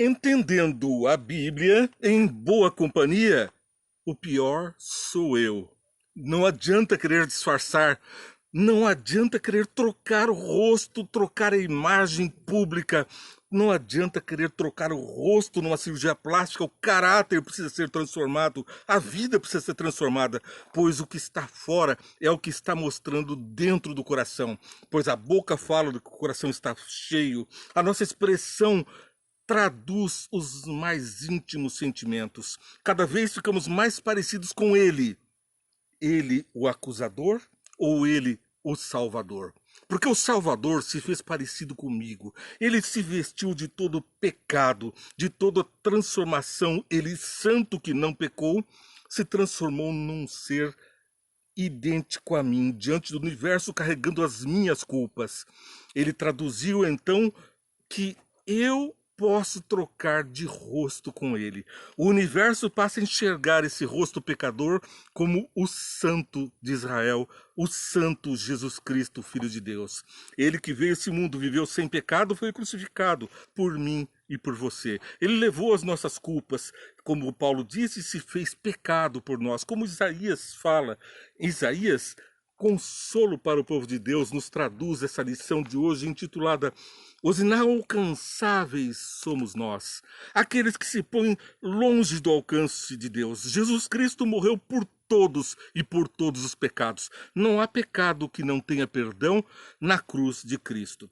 Entendendo a Bíblia em boa companhia, o pior sou eu. Não adianta querer disfarçar, não adianta querer trocar o rosto, trocar a imagem pública, não adianta querer trocar o rosto numa cirurgia plástica, o caráter precisa ser transformado, a vida precisa ser transformada, pois o que está fora é o que está mostrando dentro do coração, pois a boca fala do que o coração está cheio, a nossa expressão traduz os mais íntimos sentimentos. Cada vez ficamos mais parecidos com ele. Ele, o acusador, ou ele, o salvador? Porque o Salvador se fez parecido comigo. Ele se vestiu de todo pecado, de toda transformação. Ele, santo que não pecou, se transformou num ser idêntico a mim, diante do universo, carregando as minhas culpas. Ele traduziu então que eu posso trocar de rosto com ele. O universo passa a enxergar esse rosto pecador como o Santo de Israel, o Santo Jesus Cristo, Filho de Deus. Ele que veio a esse mundo, viveu sem pecado, foi crucificado por mim e por você. Ele levou as nossas culpas, como Paulo disse, se fez pecado por nós. Como Isaías fala, Isaías, consolo para o povo de Deus, nos traduz essa lição de hoje intitulada Os inalcançáveis somos nós, aqueles que se põem longe do alcance de Deus. Jesus Cristo morreu por todos e por todos os pecados. Não há pecado que não tenha perdão na cruz de Cristo.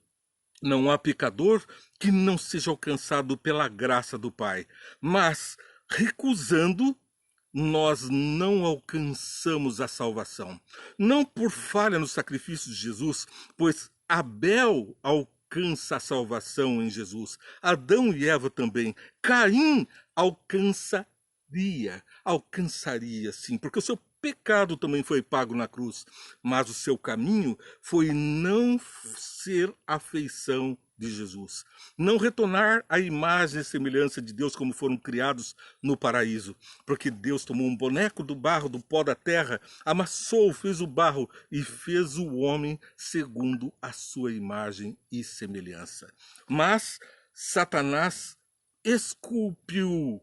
Não há pecador que não seja alcançado pela graça do Pai. Mas, recusando, nós não alcançamos a salvação. Não por falha no sacrifício de Jesus, pois Abel alcança a salvação em Jesus. Adão e Eva também. Caim alcançaria sim, porque o seu pecado também foi pago na cruz, mas o seu caminho foi não ser a feição de Jesus, não retornar à imagem e semelhança de Deus como foram criados no paraíso, porque Deus tomou um boneco do barro, do pó da terra, amassou, fez o barro e fez o homem segundo a sua imagem e semelhança. Mas Satanás esculpiu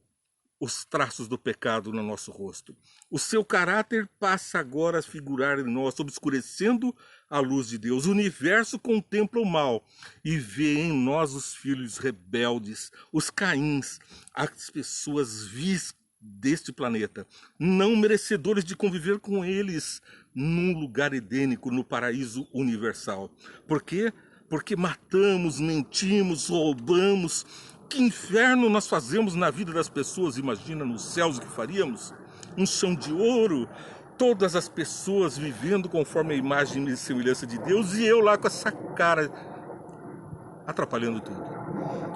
os traços do pecado no nosso rosto. O seu caráter passa agora a figurar em nós, obscurecendo a luz de Deus. O universo contempla o mal e vê em nós os filhos rebeldes, os Caíns, as pessoas vis deste planeta, não merecedores de conviver com eles num lugar edênico, no paraíso universal. Por quê? Porque matamos, mentimos, roubamos. Que inferno nós fazemos na vida das pessoas? Imagina nos céus o que faríamos? Um chão de ouro, todas as pessoas vivendo conforme a imagem e semelhança de Deus, e eu lá com essa cara atrapalhando tudo.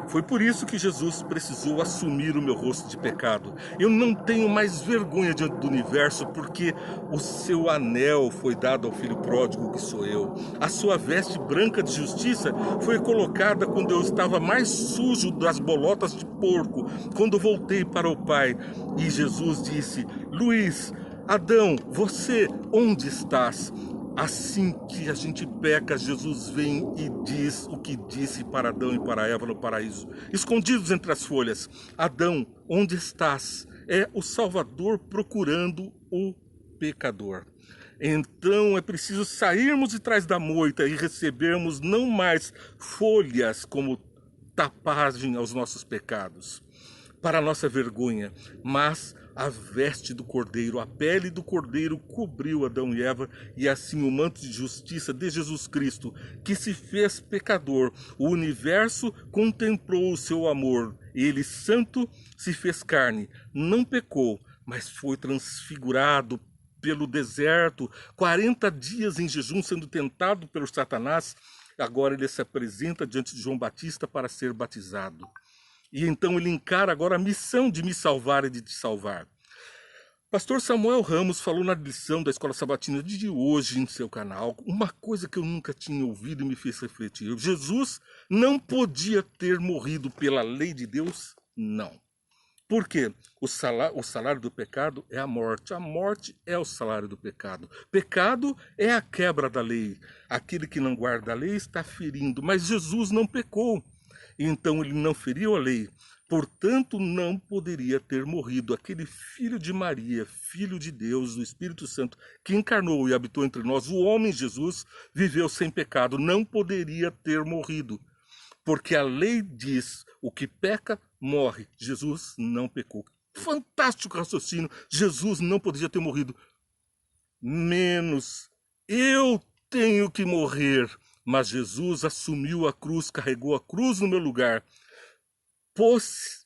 Foi por isso que Jesus precisou assumir o meu rosto de pecado. Eu não tenho mais vergonha diante do universo, porque o seu anel foi dado ao filho pródigo que sou eu. A sua veste branca de justiça foi colocada quando eu estava mais sujo das bolotas de porco, quando voltei para o Pai. E Jesus disse: Luiz, Adão, você onde estás? Assim que a gente peca, Jesus vem e diz o que disse para Adão e para Eva no paraíso, escondidos entre as folhas. Adão, onde estás? É o Salvador procurando o pecador. Então é preciso sairmos de trás da moita e recebermos não mais folhas como tapagem aos nossos pecados, para a nossa vergonha, mas a veste do Cordeiro, a pele do Cordeiro cobriu Adão e Eva, e assim o manto de justiça de Jesus Cristo, que se fez pecador. O universo contemplou o seu amor. Ele, santo, se fez carne, não pecou, mas foi transfigurado pelo deserto, 40 dias em jejum, sendo tentado pelo Satanás. Agora ele se apresenta diante de João Batista para ser batizado. E então ele encara agora a missão de me salvar e de te salvar. Pastor Samuel Ramos falou na lição da Escola Sabatina de hoje em seu canal uma coisa que eu nunca tinha ouvido e me fez refletir. Jesus não podia ter morrido pela lei de Deus? Não. Por quê? O salário do pecado é a morte. A morte é o salário do pecado. Pecado é a quebra da lei. Aquele que não guarda a lei está ferindo. Mas Jesus não pecou. Então ele não feriu a lei. Portanto, não poderia ter morrido. Aquele filho de Maria, filho de Deus, do Espírito Santo, que encarnou e habitou entre nós, o homem Jesus, viveu sem pecado. Não poderia ter morrido. Porque a lei diz: o que peca, morre. Jesus não pecou. Fantástico raciocínio. Jesus não poderia ter morrido. Menos eu tenho que morrer. Mas Jesus assumiu a cruz, carregou a cruz no meu lugar. Pôs-se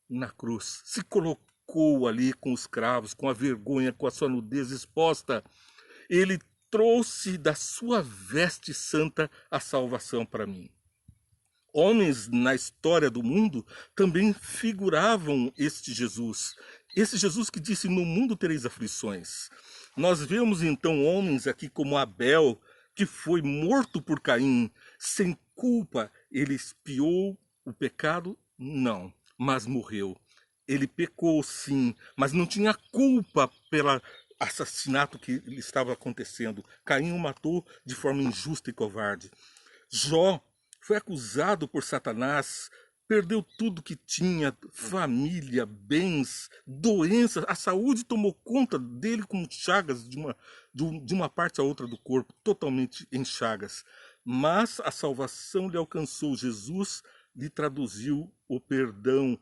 na cruz, se colocou ali com os cravos, com a vergonha, com a sua nudez exposta. Ele trouxe da sua veste santa a salvação para mim. Homens na história do mundo também figuravam este Jesus. Esse Jesus que disse: no mundo tereis aflições. Nós vemos então homens aqui como Abel, que foi morto por Caim, sem culpa. Ele expiou o pecado? Não, mas morreu. Ele pecou sim, mas não tinha culpa pelo assassinato que estava acontecendo. Caim o matou de forma injusta e covarde. Jó foi acusado por Satanás, perdeu tudo que tinha, família, bens, doenças. A saúde tomou conta dele como chagas de uma parte a outra do corpo, totalmente em chagas. Mas a salvação lhe alcançou. Jesus lhe traduziu o perdão,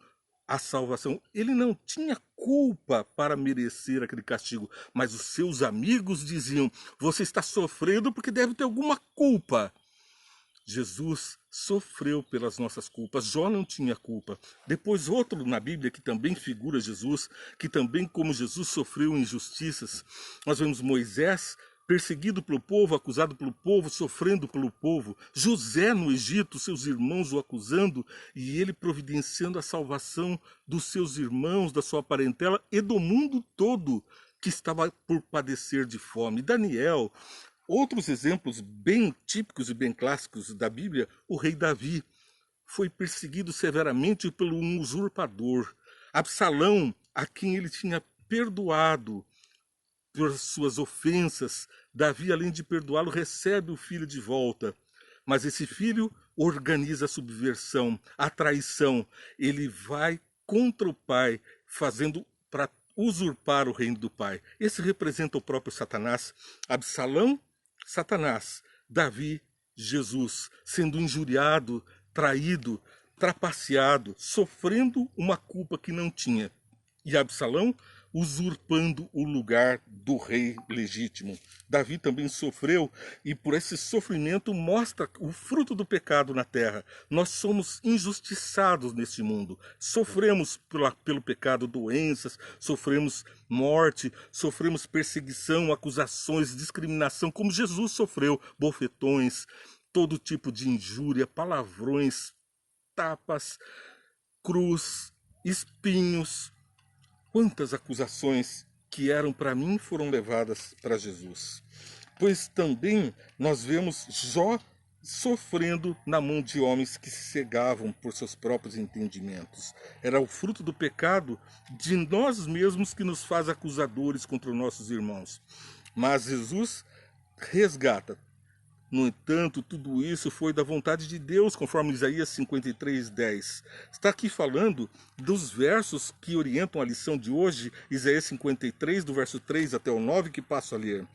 a salvação. Ele não tinha culpa para merecer aquele castigo, mas os seus amigos diziam: você está sofrendo porque deve ter alguma culpa. Jesus sofreu pelas nossas culpas. Jó não tinha culpa. Depois outro na Bíblia que também figura Jesus, que também como Jesus sofreu injustiças. Nós vemos Moisés perseguido pelo povo, acusado pelo povo, sofrendo pelo povo. José no Egito, seus irmãos o acusando e ele providenciando a salvação dos seus irmãos, da sua parentela e do mundo todo que estava por padecer de fome. Daniel. Outros exemplos bem típicos e bem clássicos da Bíblia: o rei Davi foi perseguido severamente por um usurpador. Absalão, a quem ele tinha perdoado por suas ofensas, Davi, além de perdoá-lo, recebe o filho de volta. Mas esse filho organiza a subversão, a traição. Ele vai contra o pai, fazendo para usurpar o reino do pai. Esse representa o próprio Satanás. Absalão, Satanás. Davi, Jesus, sendo injuriado, traído, trapaceado, sofrendo uma culpa que não tinha. E Absalão usurpando o lugar do rei legítimo. Davi também sofreu e por esse sofrimento mostra o fruto do pecado na terra. Nós somos injustiçados neste mundo. Sofremos pelo pecado doenças, sofremos morte, sofremos perseguição, acusações, discriminação, como Jesus sofreu, bofetões, todo tipo de injúria, palavrões, tapas, cruz, espinhos. Quantas acusações que eram para mim foram levadas para Jesus. Pois também nós vemos Jó sofrendo na mão de homens que se cegavam por seus próprios entendimentos. Era o fruto do pecado de nós mesmos que nos faz acusadores contra os nossos irmãos. Mas Jesus resgata. No entanto, tudo isso foi da vontade de Deus, conforme Isaías 53:10. Está aqui falando dos versos que orientam a lição de hoje, Isaías 53, do verso 3 até o 9, que passo a ler.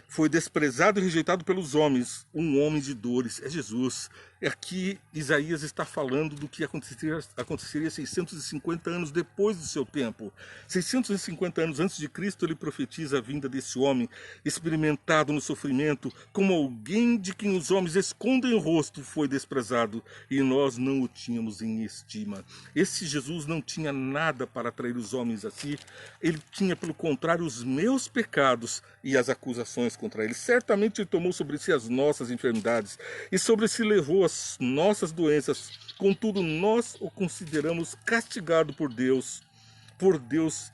Foi desprezado e rejeitado pelos homens, um homem de dores, é Jesus. Aqui Isaías está falando do que aconteceria 650 anos depois do seu tempo. 650 anos antes de Cristo, ele profetiza a vinda desse homem, experimentado no sofrimento, como alguém de quem os homens escondem o rosto, foi desprezado, e nós não o tínhamos em estima. Esse Jesus não tinha nada para atrair os homens a si, ele tinha, pelo contrário, os meus pecados e as acusações contra ele. Certamente ele tomou sobre si as nossas enfermidades e sobre si levou as nossas doenças. Contudo, nós o consideramos castigado por Deus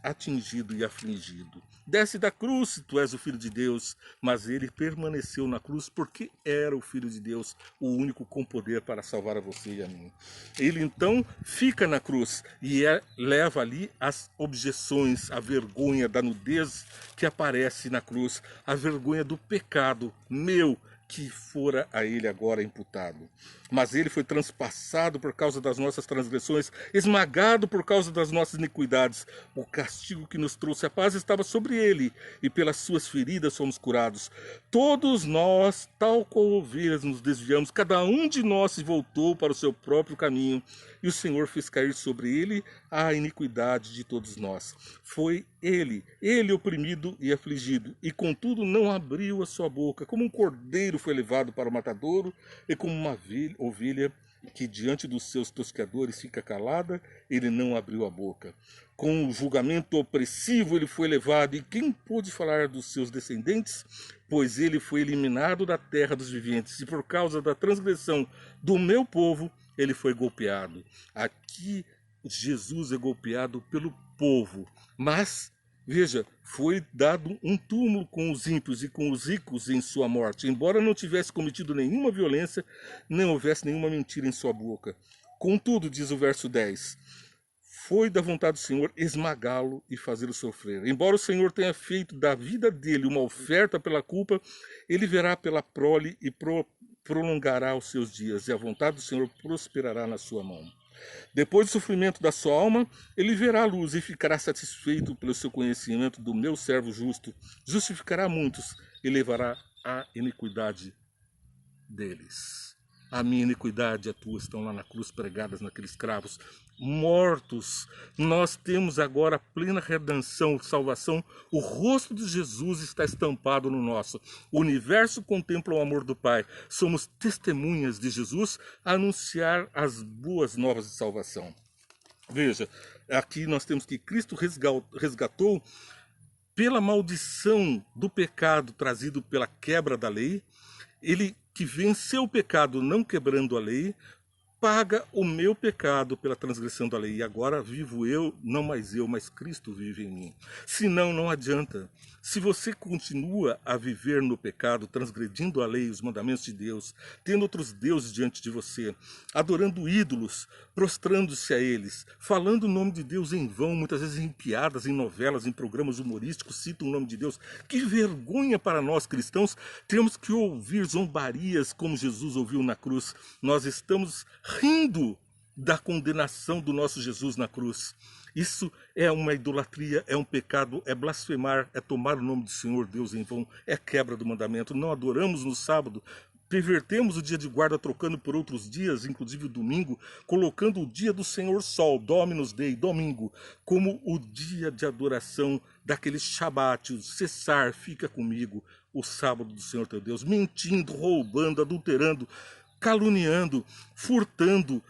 atingido e afligido. Desce da cruz se tu és o Filho de Deus. Mas ele permaneceu na cruz porque era o Filho de Deus, o único com poder para salvar a você e a mim. Ele então fica na cruz e leva ali as objeções, a vergonha da nudez que aparece na cruz, a vergonha do pecado meu, que fora a ele agora imputado. Mas ele foi transpassado por causa das nossas transgressões, esmagado por causa das nossas iniquidades. O castigo que nos trouxe a paz estava sobre ele, e pelas suas feridas fomos curados. Todos nós, tal qual ovelhas, nos desviamos, cada um de nós se voltou para o seu próprio caminho, e o Senhor fez cair sobre ele a iniquidade de todos nós. Foi ele oprimido e afligido, e contudo não abriu a sua boca. Como um cordeiro foi levado para o matadouro, e como uma ovelha que diante dos seus tosqueadores fica calada, ele não abriu a boca. Com o julgamento opressivo ele foi levado, e quem pôde falar dos seus descendentes? Pois ele foi eliminado da terra dos viventes, e por causa da transgressão do meu povo, ele foi golpeado. Aqui Jesus é golpeado pelo povo, mas veja, foi dado um túmulo com os ímpios e com os ricos em sua morte, embora não tivesse cometido nenhuma violência, nem houvesse nenhuma mentira em sua boca. Contudo, diz o verso 10, foi da vontade do Senhor esmagá-lo e fazê-lo sofrer. Embora o Senhor tenha feito da vida dele uma oferta pela culpa, ele verá pela prole e prolongará os seus dias, e a vontade do Senhor prosperará na sua mão. Depois do sofrimento da sua alma, ele verá a luz e ficará satisfeito pelo seu conhecimento do meu servo justo. Justificará muitos e levará a iniquidade deles. A minha iniquidade e a tua estão lá na cruz pregadas naqueles cravos. Mortos, nós temos agora plena redenção, salvação. O rosto de Jesus está estampado no nosso. O universo contempla o amor do Pai. Somos testemunhas de Jesus a anunciar as boas novas de salvação. Veja, aqui nós temos que Cristo resgatou pela maldição do pecado trazido pela quebra da lei. Ele que venceu o pecado não quebrando a lei, paga o meu pecado pela transgressão da lei. E agora vivo eu, não mais eu, mas Cristo vive em mim. Senão, não adianta. Se você continua a viver no pecado, transgredindo a lei e os mandamentos de Deus, tendo outros deuses diante de você, adorando ídolos, prostrando-se a eles, falando o nome de Deus em vão, muitas vezes em piadas, em novelas, em programas humorísticos, citam o nome de Deus. Que vergonha para nós cristãos, temos que ouvir zombarias como Jesus ouviu na cruz. Nós estamos rindo da condenação do nosso Jesus na cruz. Isso é uma idolatria, é um pecado, é blasfemar, é tomar o nome do Senhor Deus em vão, é quebra do mandamento. Não adoramos no sábado, pervertemos o dia de guarda trocando por outros dias, inclusive o domingo, colocando o dia do Senhor Sol, Dominus Dei, domingo, como o dia de adoração daquele Shabat, o cessar, fica comigo, o sábado do Senhor teu Deus, mentindo, roubando, adulterando, caluniando, furtando,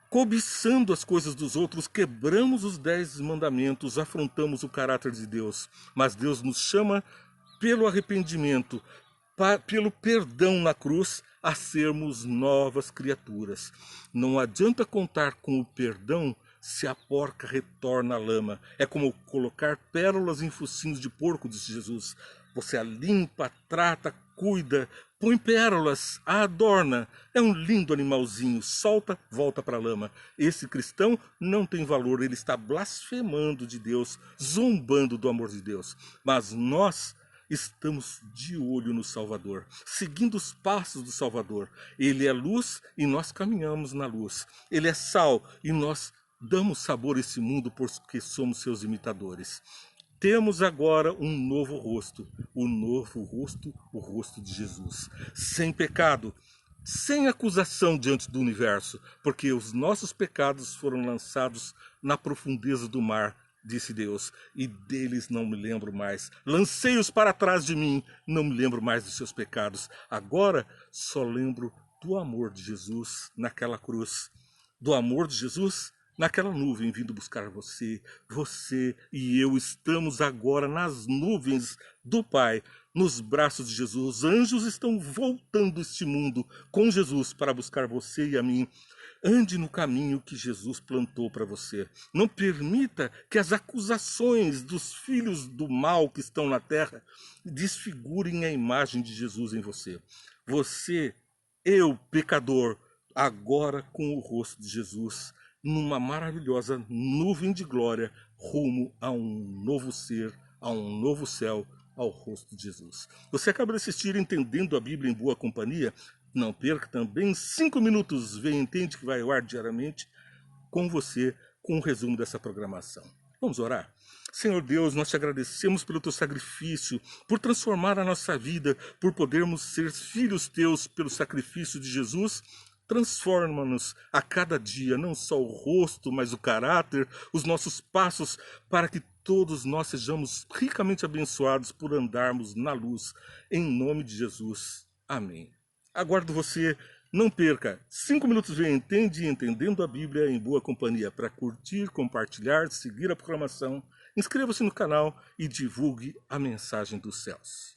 cobiçando as coisas dos outros, quebramos os 10 mandamentos, afrontamos o caráter de Deus. Mas Deus nos chama pelo arrependimento, pelo perdão na cruz, a sermos novas criaturas. Não adianta contar com o perdão se a porca retorna à lama. É como colocar pérolas em focinhos de porco, disse Jesus. Você a limpa, trata, cuida, põe pérolas, a adorna. É um lindo animalzinho, solta, volta para a lama. Esse cristão não tem valor, ele está blasfemando de Deus, zombando do amor de Deus. Mas nós estamos de olho no Salvador, seguindo os passos do Salvador. Ele é luz e nós caminhamos na luz. Ele é sal e nós damos sabor a esse mundo porque somos seus imitadores. Temos agora um novo rosto, o rosto de Jesus, sem pecado, sem acusação diante do universo, porque os nossos pecados foram lançados na profundeza do mar, disse Deus, e deles não me lembro mais. Lancei-os para trás de mim, não me lembro mais dos seus pecados. Agora só lembro do amor de Jesus naquela cruz, do amor de Jesus naquela nuvem vindo buscar você. Você e eu estamos agora nas nuvens do Pai, nos braços de Jesus. Os anjos estão voltando este mundo com Jesus para buscar você e a mim. Ande no caminho que Jesus plantou para você. Não permita que as acusações dos filhos do mal que estão na terra desfigurem a imagem de Jesus em você. Você, eu, pecador, agora com o rosto de Jesus, numa maravilhosa nuvem de glória, rumo a um novo ser, a um novo céu ao rosto de Jesus. Você acaba de assistir Entendendo a Bíblia em Boa Companhia? Não perca também 5 minutos, Vem Entende, que vai ao ar diariamente com você, com um resumo dessa programação. Vamos orar? Senhor Deus, nós te agradecemos pelo teu sacrifício, por transformar a nossa vida, por podermos ser filhos teus pelo sacrifício de Jesus. Transforma-nos a cada dia, não só o rosto, mas o caráter, os nossos passos, para que todos nós sejamos ricamente abençoados por andarmos na luz. Em nome de Jesus. Amém. Aguardo você. Não perca 5 minutos Vem Entende, Entendendo a Bíblia em Boa Companhia, para curtir, compartilhar, seguir a programação. Inscreva-se no canal e divulgue a mensagem dos céus.